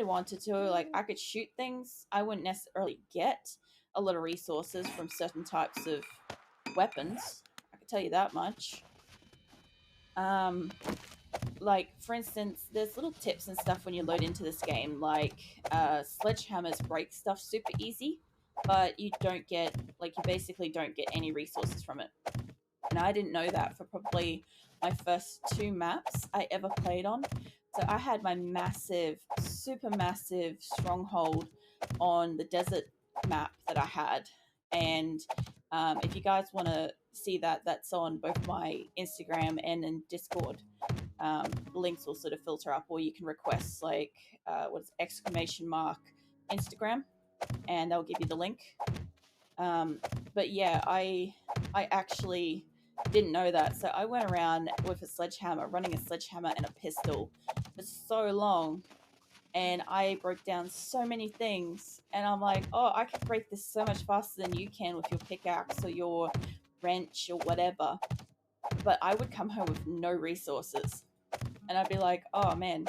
really wanted to, like, I could shoot things. I wouldn't necessarily get a lot of resources from certain types of weapons. I can tell you that much. Um, like, for instance, there's little tips and stuff when you load into this game, like sledgehammers break stuff super easy, but you don't get, like, you basically don't get any resources from it. And I didn't know that for probably my first 2 maps I ever played on. So I had my massive, super massive stronghold on the desert map that I had. And if you guys want to see that, that's on both my Instagram and in Discord. Links will sort of filter up, or you can request, like, exclamation mark Instagram, and they'll give you the link. But yeah, I actually didn't know that, so I went around with a sledgehammer, running a sledgehammer and a pistol for so long, and I broke down so many things. And I'm like, oh, I could break this so much faster than you can with your pickaxe or your wrench or whatever. But I would come home with no resources, and I'd be like, oh man,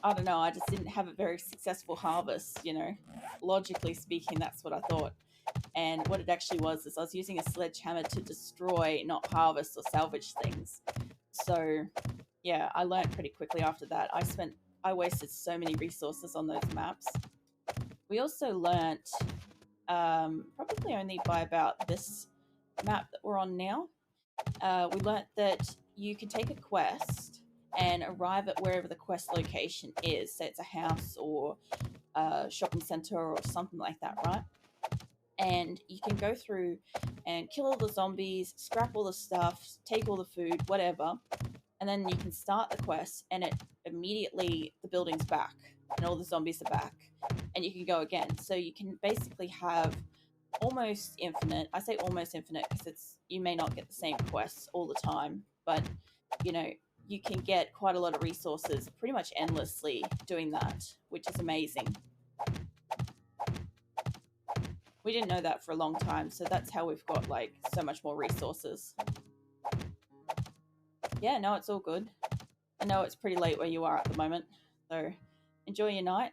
I don't know, I just didn't have a very successful harvest, you know. Logically speaking, that's what I thought. And what it actually was is I was using a sledgehammer to destroy, not harvest or salvage things. So yeah, I learned pretty quickly after that. I wasted so many resources on those maps. We also learnt, probably only by about this map that we're on now, we learnt that you can take a quest and arrive at wherever the quest location is. Say it's a house or a shopping center or something like that, right? And you can go through and kill all the zombies, scrap all the stuff, take all the food, whatever, and then you can start the quest, and it immediately, the building's back and all the zombies are back, and you can go again. So you can basically have almost infinite. I say almost infinite because you may not get the same quests all the time, but you know, you can get quite a lot of resources pretty much endlessly doing that, which is amazing. We didn't know that for a long time, so that's how we've got, like, so much more resources. Yeah, no, it's all good. I know it's pretty late where you are at the moment, so enjoy your night.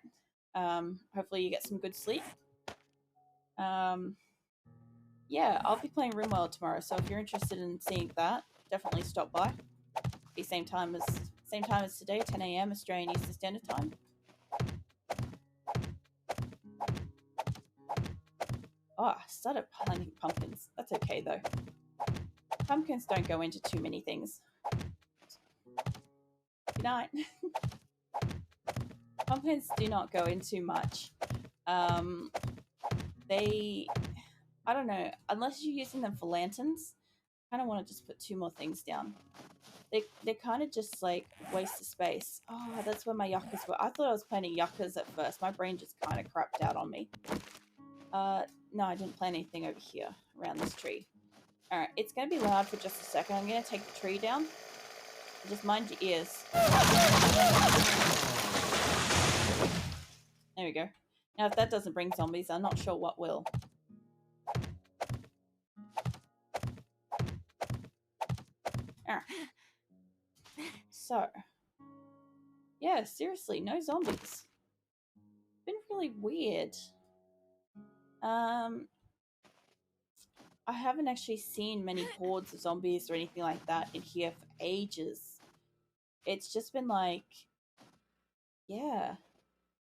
Hopefully you get some good sleep. Yeah, I'll be playing RimWorld tomorrow, so if you're interested in seeing that, definitely stop by. Be same time as today, 10 a.m. Australian Eastern Standard Time. Oh, I started planting pumpkins. That's okay, though. Pumpkins don't go into too many things. Good night. Pumpkins do not go into much. I don't know, unless you're using them for lanterns. I kind of want to just put 2 more things down. They're kind of just like waste of space. Oh, that's where my yuccas were. I thought I was planting yuccas at first. My brain just kind of crapped out on me. No, I didn't plant anything over here around this tree. Alright, it's going to be loud for just a second. I'm going to take the tree down. Just mind your ears. There we go. Now, if that doesn't bring zombies, I'm not sure what will. Alright. So, yeah, seriously, no zombies. It's been really weird. I haven't actually seen many hordes of zombies or anything like that in here for ages. It's just been like, yeah,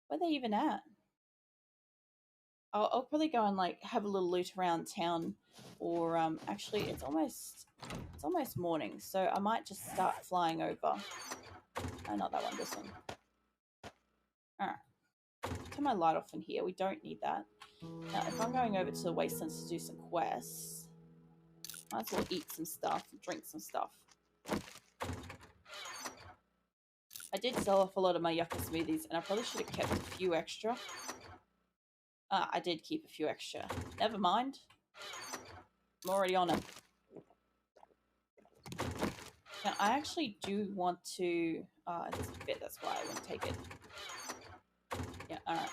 where are they even at? I'll probably go and, like, have a little loot around town, or actually it's almost morning, so I might just start flying over. Oh, not that one, this one. Alright. Turn my light off in here. We don't need that. Now, if I'm going over to the wastelands to do some quests, might as well eat some stuff, drink some stuff. I did sell off a lot of my yucca smoothies, and I probably should have kept a few extra. I did keep a few extra. Never mind. I'm already on it. Now, I actually do want to... it doesn't fit, that's why I won't take it. Yeah, alright.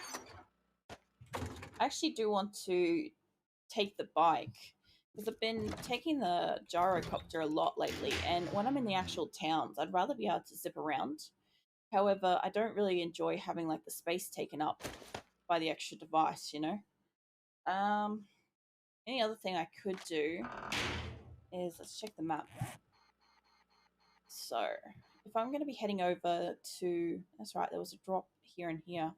I actually do want to take the bike, because I've been taking the gyrocopter a lot lately, and when I'm in the actual towns, I'd rather be able to zip around. However, I don't really enjoy having like the space taken up by the extra device, you know? Um, any other thing I could do is let's check the map. So, if I'm going to be heading over to, that's right, there was a drop here and here.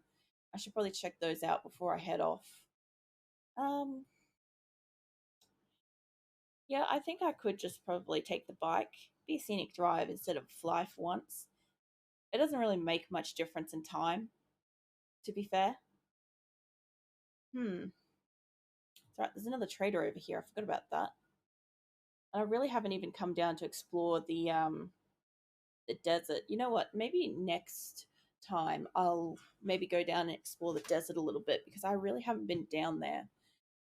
I should probably check those out before I head off. Um, yeah, I think I could just probably take the bike, be a scenic drive instead of fly for once. It doesn't really make much difference in time, to be fair. That's right, there's another trader over here. I forgot about that. And I really haven't even come down to explore the desert. You know what? Maybe next time I'll maybe go down and explore the desert a little bit because I really haven't been down there.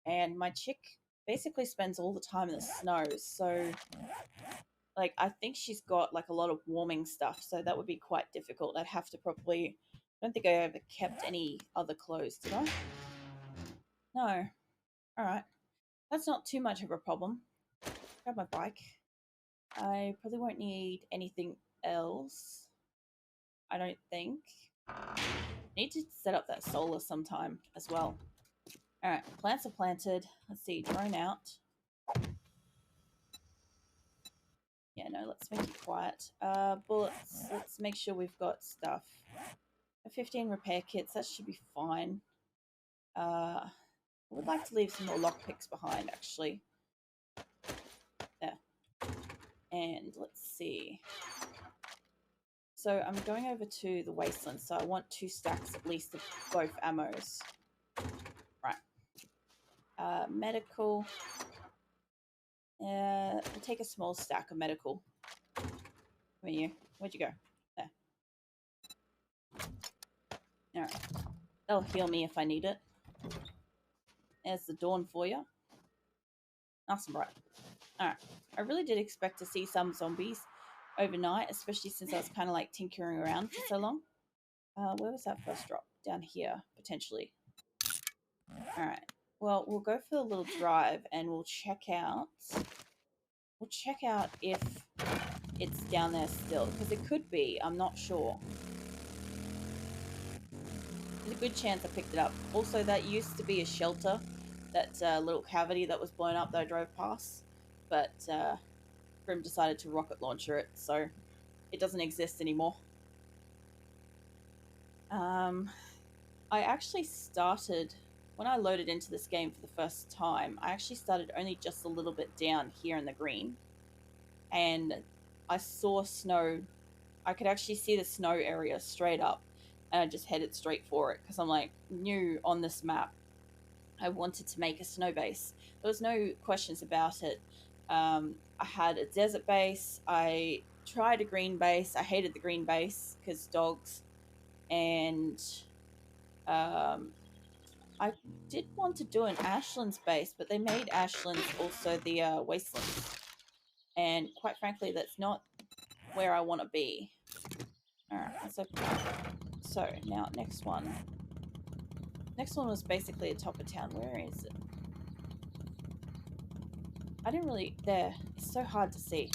And my chick basically spends all the time in the snow. So like I think she's got like a lot of warming stuff, so that would be quite difficult. I'd have to probably I don't think I ever kept any other clothes, did I? No. Alright. That's not too much of a problem. Grab my bike. I probably won't need anything else. I don't think. Need to set up that solar sometime as well. Alright, plants are planted. Let's see, drone out. Yeah, no, let's make it quiet. Bullets, let's make sure we've got stuff. 15 repair kits, that should be fine. I would like to leave some more lockpicks behind, actually. There. And let's see. So I'm going over to the wasteland, so I want 2 stacks at least of both ammos. Right. Medical. We'll take a small stack of medical. Come here. Where'd you go? There. Alright. That'll heal me if I need it. There's the dawn for you. Nice and bright. Alright. I really did expect to see some zombies overnight, especially since I was kind of like tinkering around for so long. Where was that first drop? Down here, potentially. Alright. Well, we'll go for the little drive and we'll check out if it's down there still, because it could be. I'm not sure. There's a good chance I picked it up. Also, that used to be a shelter, that little cavity that was blown up that I drove past, but Grim decided to rocket launcher it, so it doesn't exist anymore. I actually started, when I loaded into this game for the first time, I actually started only just a little bit down here in the green, and I saw snow. I could actually see the snow area straight up, and I just headed straight for it because I'm like, new on this map. I wanted to make a snow base. There was no questions about it. I had a desert base. I tried a green base. I hated the green base because dogs. And I did want to do an Ashlands base, but they made Ashlands also the wastelands. And quite frankly, that's not where I want to be. Alright, let's open up. So, now, next one. Next one was basically a top of town. Where is it? I didn't really... There. It's so hard to see.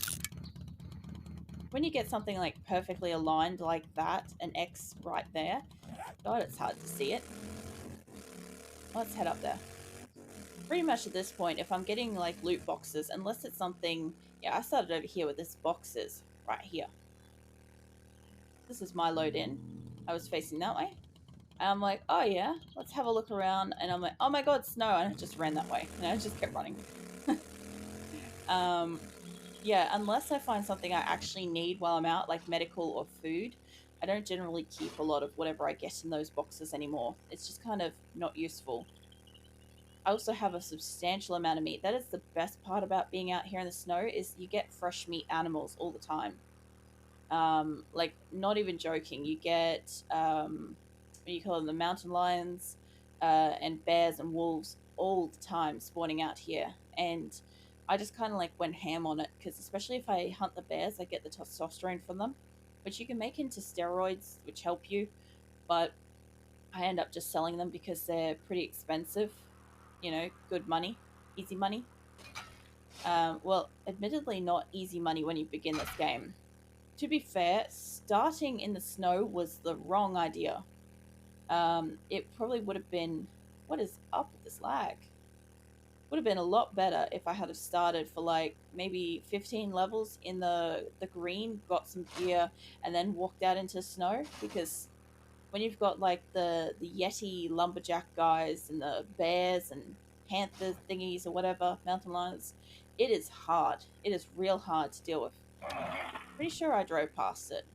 When you get something, like, perfectly aligned like that, an X right there, God, it's hard to see it. Let's head up there. Pretty much at this point, if I'm getting, like, loot boxes, unless it's something... Yeah, I started over here with this boxes. Right here. This is my load in. I was facing that way. And I'm like, oh yeah, let's have a look around. And I'm like, oh my god, snow. And I just ran that way. And I just kept running. Yeah, unless I find something I actually need while I'm out, like medical or food, I don't generally keep a lot of whatever I get in those boxes anymore. It's just kind of not useful. I also have a substantial amount of meat. That is the best part about being out here in the snow, is you get fresh meat animals all the time. Like, not even joking. You get, what do you call them, the mountain lions, and bears and wolves all the time spawning out here. And I just kind of like went ham on it, because especially if I hunt the bears, I get the testosterone from them, which you can make into steroids, which help you, but I end up just selling them because they're pretty expensive. You know, good money, easy money. Well, admittedly not easy money when you begin this game. To be fair, starting in the snow was the wrong idea. It probably would have been. What is up with this lag? Would have been a lot better if I had have started for like maybe 15 levels in the green, got some gear, and then walked out into snow. Because when you've got like the Yeti lumberjack guys and the bears and panther thingies or whatever, mountain lions, it is hard. It is real hard to deal with. Pretty sure I drove past it.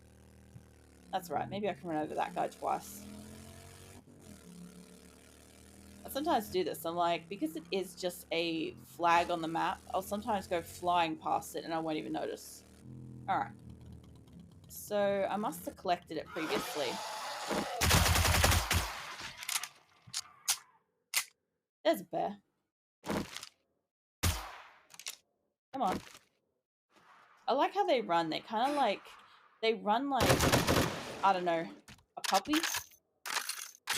That's right. Maybe I can run over that guy twice. I sometimes do this. I'm like, because it is just a flag on the map, I'll sometimes go flying past it and I won't even notice. Alright. So I must have collected it previously. There's a bear. Come on. I like how they run. They kind of like, they run like, I don't know, a puppy.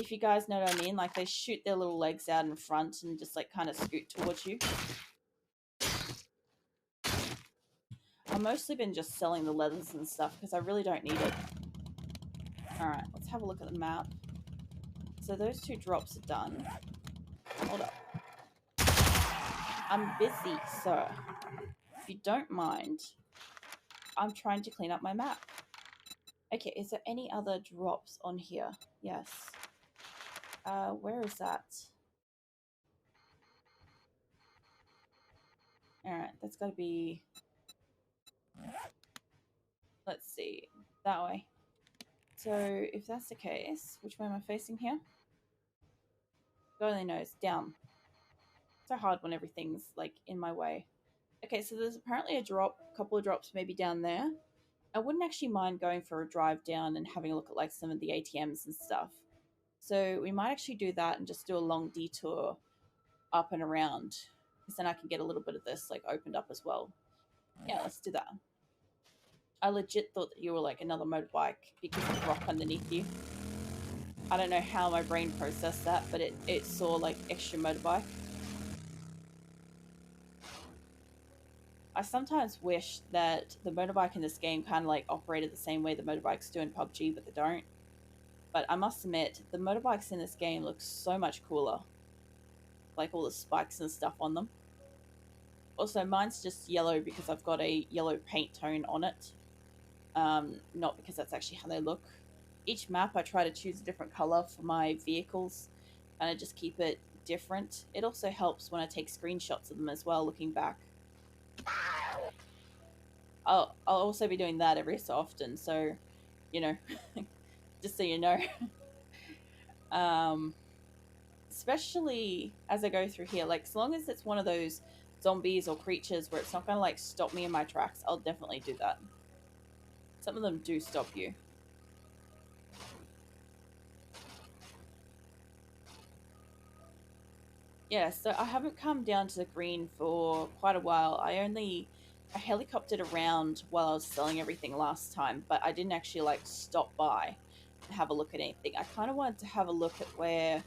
If you guys know what I mean. Like they shoot their little legs out in front and just like kind of scoot towards you. I've mostly been just selling the leathers and stuff because I really don't need it. Alright, let's have a look at the map. So those 2 drops are done. Hold up. I'm busy, sir. If you don't mind, I'm trying to clean up my map. Okay, is there any other drops on here? Yes. Where is that? Alright, that's gotta be... Let's see. That way. So, if that's the case, which way am I facing here? God only knows. Down. So hard when everything's, like, in my way. Okay, so there's apparently a couple of drops maybe down there. I wouldn't actually mind going for a drive down and having a look at, like, some of the ATMs and stuff. So we might actually do that and just do a long detour up and around, because then I can get a little bit of this, like, opened up as well. Yeah, let's do that. I legit thought that you were, like, another motorbike because of the rock underneath you. I don't know how my brain processed that, but it saw, like, extra motorbike. I sometimes wish that the motorbike in this game kind of, like, operated the same way the motorbikes do in PUBG, but they don't. But I must admit, the motorbikes in this game look so much cooler. Like, all the spikes and stuff on them. Also, mine's just yellow because I've got a yellow paint tone on it. Not because that's actually how they look. Each map I try to choose a different color for my vehicles, and I just keep it different. It also helps when I take screenshots of them as well, looking back. I'll also be doing that every so often, so, you know, just so you know. Especially as I go through here, like, as long as it's one of those zombies or creatures where it's not going to, like, stop me in my tracks, I'll definitely do that. Some of them do stop you. Yeah, so I haven't come down to the green for quite a while. I helicoptered around while I was selling everything last time, but I didn't actually, like, stop by and have a look at anything. I kind of wanted to have a look at where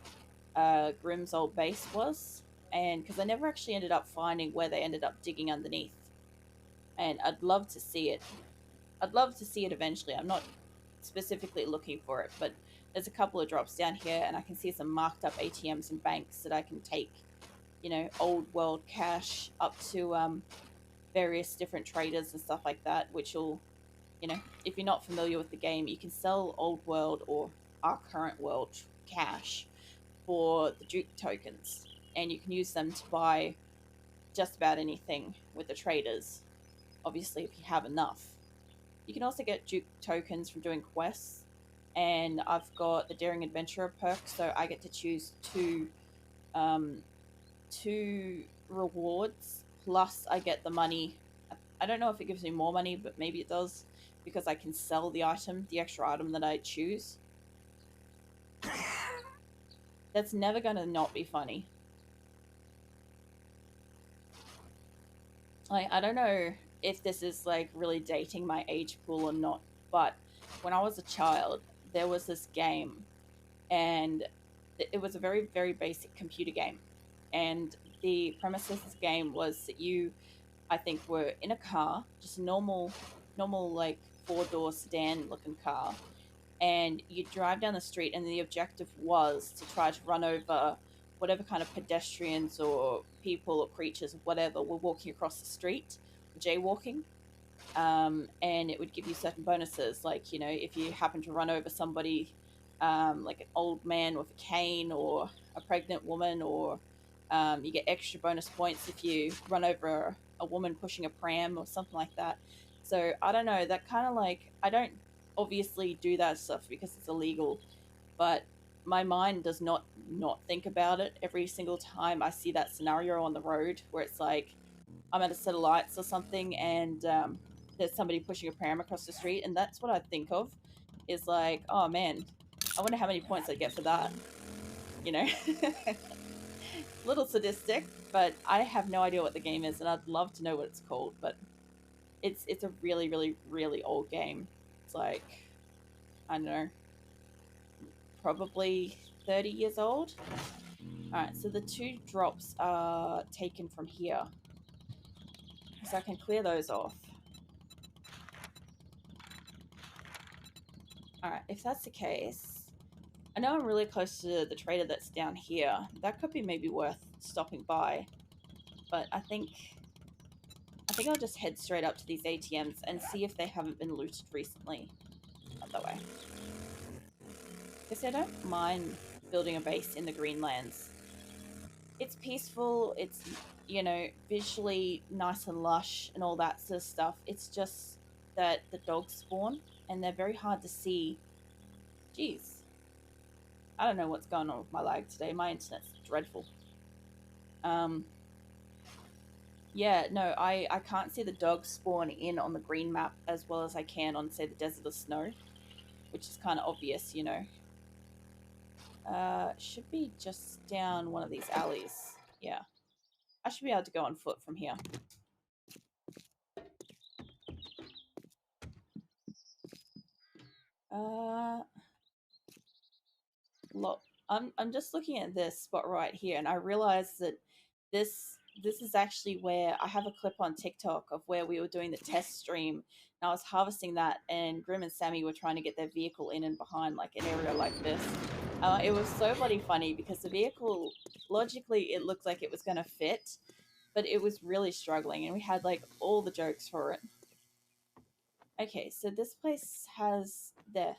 Grimm's old base was, and because I never actually ended up finding where they ended up digging underneath, and I'd love to see it. I'd love to see it eventually. I'm not specifically looking for it, but there's a couple of drops down here, and I can see some marked up ATMs and banks that I can take, you know, old world cash up to various different traders and stuff like that, which will, you know, if you're not familiar with the game, you can sell old world or our current world cash for the Duke tokens, and you can use them to buy just about anything with the traders, obviously if you have enough. You can also get Duke tokens from doing quests, and I've got the Daring Adventurer perk, so I get to choose two rewards, plus I get the money. I don't know if it gives me more money, but maybe it does, because I can sell the extra item that I choose. That's never going to not be funny. Like, I don't know if this is, like, really dating my age pool or not, but when I was a child, there was this game, and it was a very, very basic computer game. And the premise of this game was that you, I think, were in a car, just a normal, like, 4-door sedan looking car, and you drive down the street, and the objective was to try to run over whatever kind of pedestrians or people or creatures or whatever were walking across the street, jaywalking. And it would give you certain bonuses, like, you know, if you happen to run over somebody, like an old man with a cane or a pregnant woman, or you get extra bonus points if you run over a woman pushing a pram or something like that. So I don't know, that kind of like, I don't obviously do that stuff because it's illegal, but my mind does not think about it every single time I see that scenario on the road where it's like I'm at a set of lights or something, and there's somebody pushing a pram across the street, and that's what I think of is like, oh man, I wonder how many points I get for that. You know, little sadistic, but I have no idea what the game is, and I'd love to know what it's called. But it's a really really really old game. It's like, I don't know, probably 30 years old. All right, so the 2 drops are taken from here, so I can clear those off. All right, if that's the case, I know I'm really close to the trader that's down here. That could be maybe worth stopping by, but I think I'll just head straight up to these ATMs and see if they haven't been looted recently. Not that way. Because I don't mind building a base in the Greenlands. It's peaceful, it's, you know, visually nice and lush and all that sort of stuff. It's just that the dogs spawn and they're very hard to see. Jeez. I don't know what's going on with my lag today. My internet's dreadful. Um, yeah, no, I can't see the dogs spawn in on the green map as well as I can on, say, the Desert of Snow, which is kind of obvious, you know. Should be just down one of these alleys. Yeah. I should be able to go on foot from here. Uh, look, I'm just looking at this spot right here, and I realized that this is actually where I have a clip on TikTok of where we were doing the test stream, and I was harvesting that, and Grim and Sammy were trying to get their vehicle in and behind like an area like this. It was so bloody funny because the vehicle, logically, it looked like it was going to fit, but it was really struggling, and we had like all the jokes for it. Okay, so this place has there.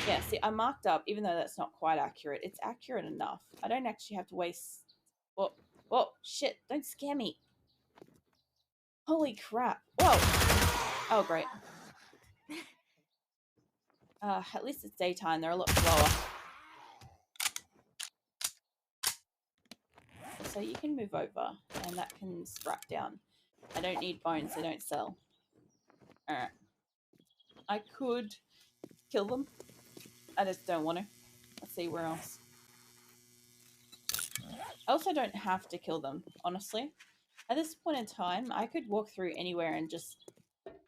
Yeah, see, I marked up, even though that's not quite accurate. It's accurate enough. I don't actually have to waste. Whoa, whoa, shit! Don't scare me. Holy crap! Whoa! Oh, great. At least it's daytime. They're a lot slower. So you can move over, and that can scrap down. I don't need bones. They don't sell. All right. I could kill them. I just don't want to. Let's see where else. I also don't have to kill them, honestly. At this point in time, I could walk through anywhere and just,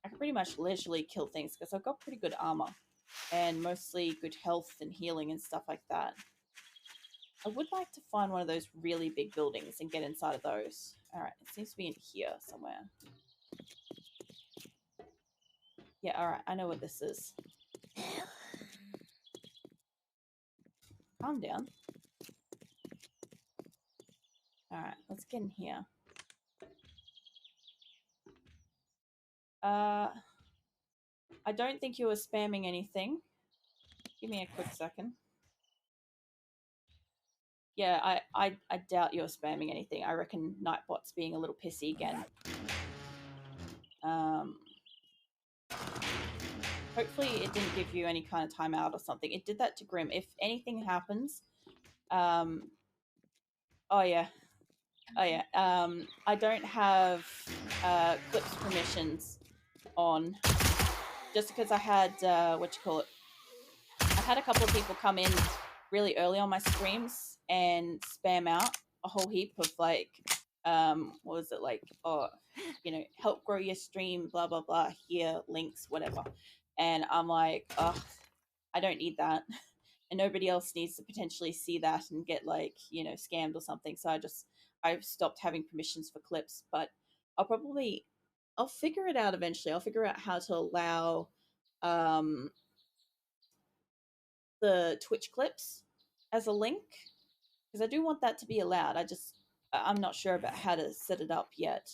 I could pretty much leisurely kill things because I've got pretty good armor and mostly good health and healing and stuff like that. I would like to find one of those really big buildings and get inside of those. Alright, it seems to be in here somewhere. Yeah, alright, I know what this is. Calm down. Alright, let's get in here. I don't think you were spamming anything. Give me a quick second. Yeah, I doubt you're spamming anything. I reckon Nightbot's being a little pissy again. Hopefully it didn't give you any kind of timeout or something. It did that to Grim. If anything happens, oh yeah, oh yeah. I don't have Clips permissions on, just because I had what you call it. I had a couple of people come in really early on my streams and spam out a whole heap of like, what was it like? Oh, you know, help grow your stream, blah blah blah. Here, links, whatever. And I'm like, oh, I don't need that. And nobody else needs to potentially see that and get like, you know, scammed or something. So I've stopped having permissions for Clips, but I'll probably I'll figure it out eventually. I'll figure out how to allow um, the Twitch clips as a link because I do want that to be allowed. I'm not sure about how to set it up yet.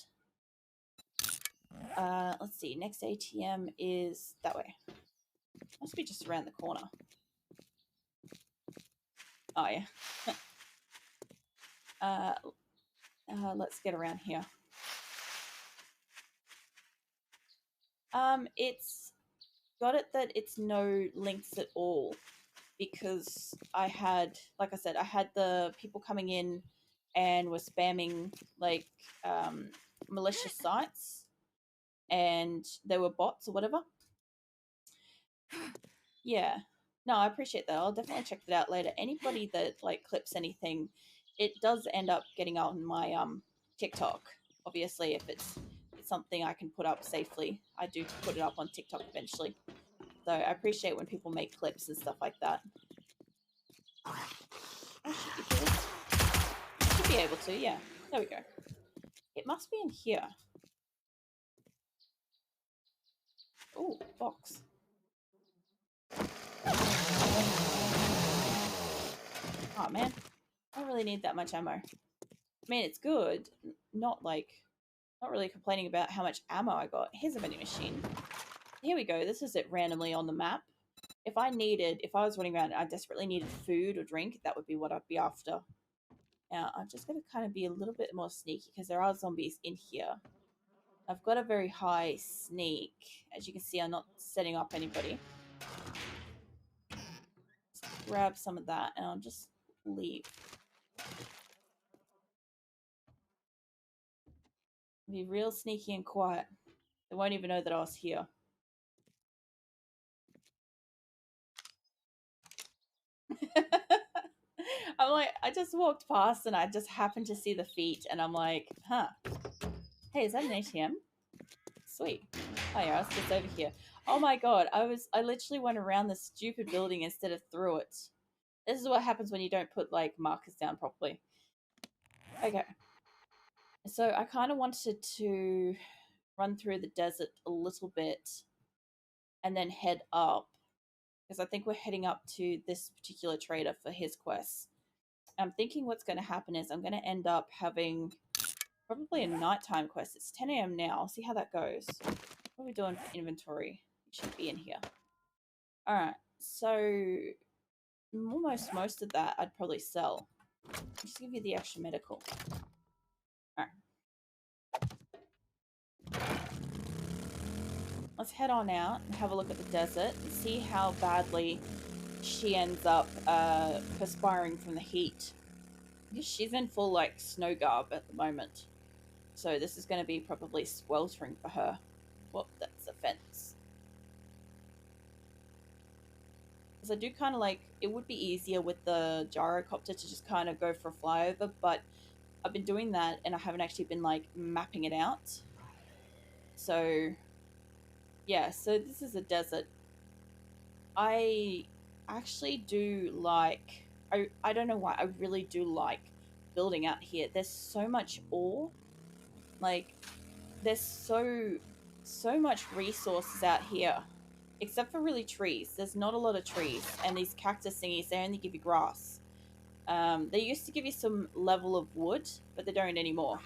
Let's see. Next ATM is that way. Must be just around the corner. Oh yeah. Let's get around here. It's got it that it's no links at all because I had, like I said, I had the people coming in and were spamming like malicious sites, and they were bots or whatever. Yeah. No, I appreciate that. I'll definitely check that out later. Anybody that like clips anything, it does end up getting on my TikTok. Obviously, if it's something I can put up safely, I do put it up on TikTok eventually. So I appreciate when people make clips and stuff like that. I should be good. Should be able to, yeah. There we go. It must be in here. Oh, box. Oh man, I don't really need that much ammo. I mean, it's good. Not really complaining about how much ammo I got. Here's a vending machine. Here we go. This is it randomly on the map. If I was running around and I desperately needed food or drink, that would be what I'd be after. Now, I'm just going to kind of be a little bit more sneaky because there are zombies in here. I've got a very high sneak. As you can see, I'm not setting up anybody. Just grab some of that and I'll just leave. Be real sneaky and quiet. They won't even know that I was here. I'm like, I just walked past and I just happened to see the feet and I'm like, huh. Hey, is that an ATM? Sweet. Oh yeah, I was just over here. Oh my god, I literally went around this stupid building instead of through it. This is what happens when you don't put like markers down properly. Okay. So I kind of wanted to run through the desert a little bit and then head up because I think we're heading up to this particular trader for his quests. I'm thinking what's going to happen is I'm going to end up having probably a nighttime quest. It's 10 a.m. now. I'll see how that goes. What are we doing for inventory? It should be in here. All right. So almost most of that I'd probably sell. I'll just give you the extra medical. All right. Let's head on out and have a look at the desert and see how badly she ends up perspiring from the heat. Because she's in full like snow garb at the moment. So this is going to be probably sweltering for her. Whoop, that's a fence. Because I do kind of like, it would be easier with the gyrocopter to just kind of go for a flyover, but I've been doing that and I haven't actually been like mapping it out. So yeah, so this is a desert. I actually do like, I don't know why, I really do like building out here. There's so much ore. Like, there's so much resources out here. Except for really trees. There's not a lot of trees. And these cactus thingies, they only give you grass. They used to give you some level of wood, but they don't anymore.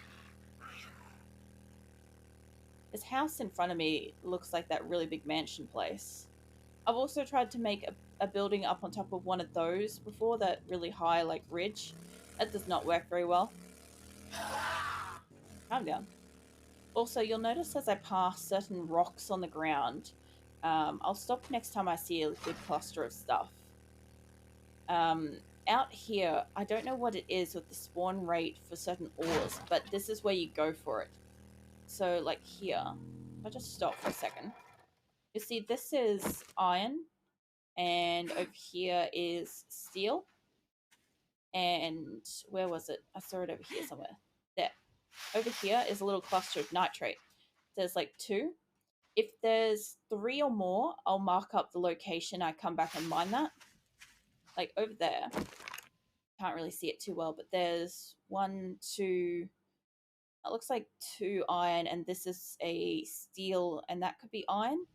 This house in front of me looks like that really big mansion place. I've also tried to make a building up on top of one of those before, that really high like ridge. That does not work very well. Calm down. Also, you'll notice as I pass certain rocks on the ground, I'll stop next time I see a good cluster of stuff. Out here, I don't know what it is with the spawn rate for certain ores, but this is where you go for it. So, like here, I'll just stop for a second. You see, this is iron, and over here is steel. And where was it? I saw it over here somewhere. There. Over here is a little cluster of nitrate. There's like 2. If there's 3 or more, I'll mark up the location. I come back and mine that. Like over there. Can't really see it too well, but there's 1, 2, It looks like 2 iron, and this is a steel, and that could be iron.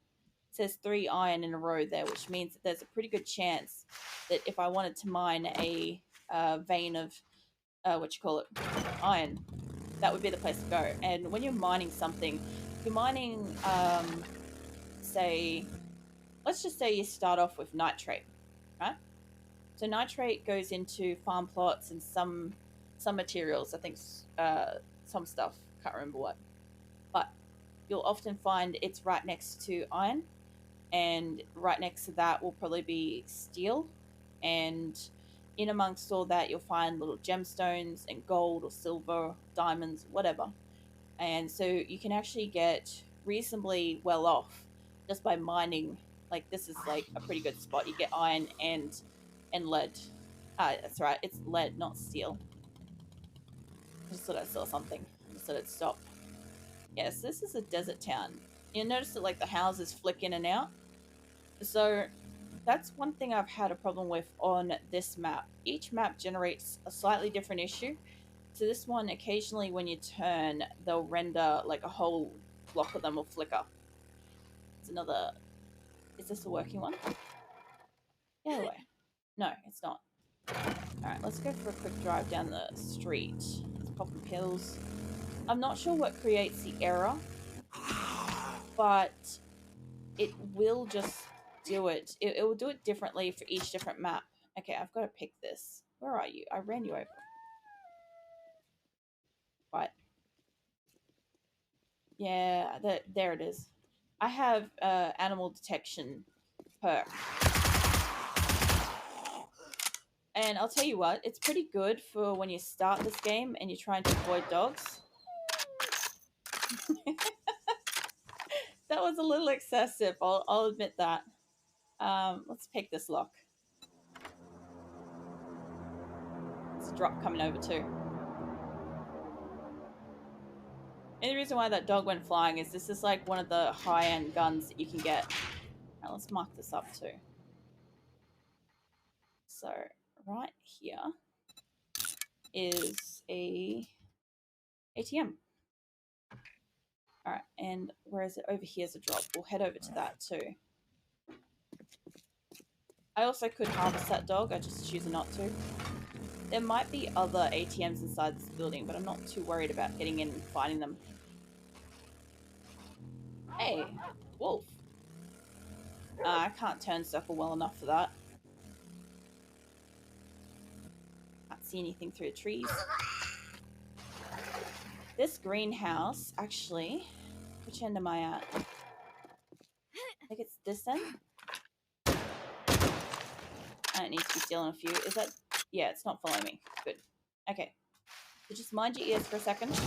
It says 3 iron in a row there, which means that there's a pretty good chance that if I wanted to mine a vein of iron, that would be the place to go. And when you're mining something, if you're mining, say, let's just say you start off with nitrate, right? So nitrate goes into farm plots and some materials. I think some stuff. Can't remember what, but you'll often find it's right next to iron, and right next to that will probably be steel, and in amongst all that you'll find little gemstones and gold or silver, diamonds, whatever. And so you can actually get reasonably well off just by mining. Like, this is like a pretty good spot. You get iron and lead. That's right, it's lead, not steel. I just thought I saw something. I just thought it'd stop. Yes, this is a desert town. You'll notice that like the houses flick in and out. So that's one thing I've had a problem with on this map. Each map generates a slightly different issue. So this one, occasionally when you turn, they'll render like a whole block of them will flicker. It's another... Is this a working one? The other way. No, it's not. Alright, let's go for a quick drive down the street. Let's pop the pills. I'm not sure what creates the error, but it will just do it. It will do it differently for each different map. Okay, I've got to pick this. Where are you? I ran you over. Right. Yeah, there it is. I have animal detection perk. And I'll tell you what, it's pretty good for when you start this game and you're trying to avoid dogs. That was a little excessive, I'll admit that. Let's pick this lock. There's a drop coming over too. And the reason why that dog went flying is this is like one of the high-end guns that you can get. Now let's mark this up too. So right here is a ATM. Alright, and where is it? Over here's a drop. We'll head over to that too. I also could harvest that dog, I just choose not to. There might be other ATMs inside this building, but I'm not too worried about getting in and finding them. Hey, wolf. I can't turn circle well enough for that. Can't see anything through the trees. This greenhouse, actually, which end am I at? I think it's this end. I don't need to be stealing a few. Is that... Yeah, it's not following me. Good. Okay. So just mind your ears for a second.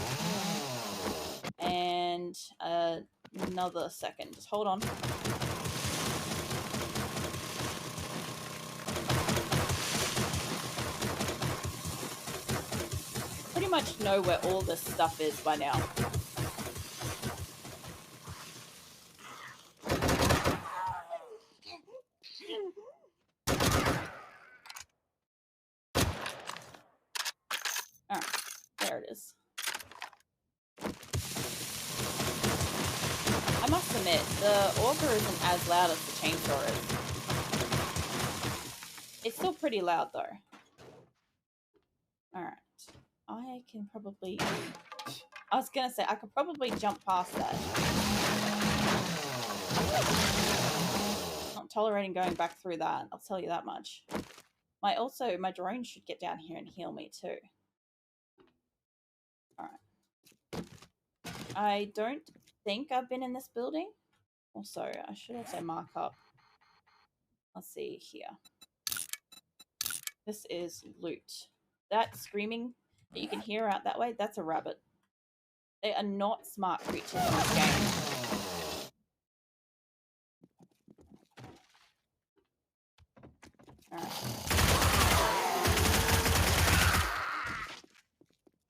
And another second. Just hold on. Pretty much know where all this stuff is by now. Alright, there it is. I must admit, the auger isn't as loud as the chainsaw is. It's still pretty loud though. Alright. I can probably... I was gonna say, I could probably jump past that. Not tolerating going back through that, I'll tell you that much. My drone should get down here and heal me too. Alright. I don't think I've been in this building. Also, I should also mark up. Let's see here. This is loot. That screaming that you can hear out that way, that's a rabbit. They are not smart creatures in this game. Alright.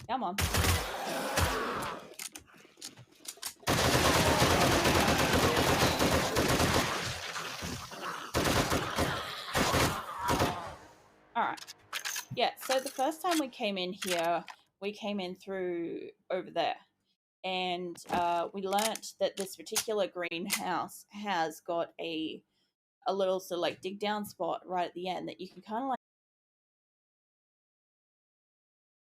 Come on. Alright. Yeah, so the first time we came in here, we came in through over there, and we learnt that this particular greenhouse has got a little sort of like dig down spot right at the end that you can kind of like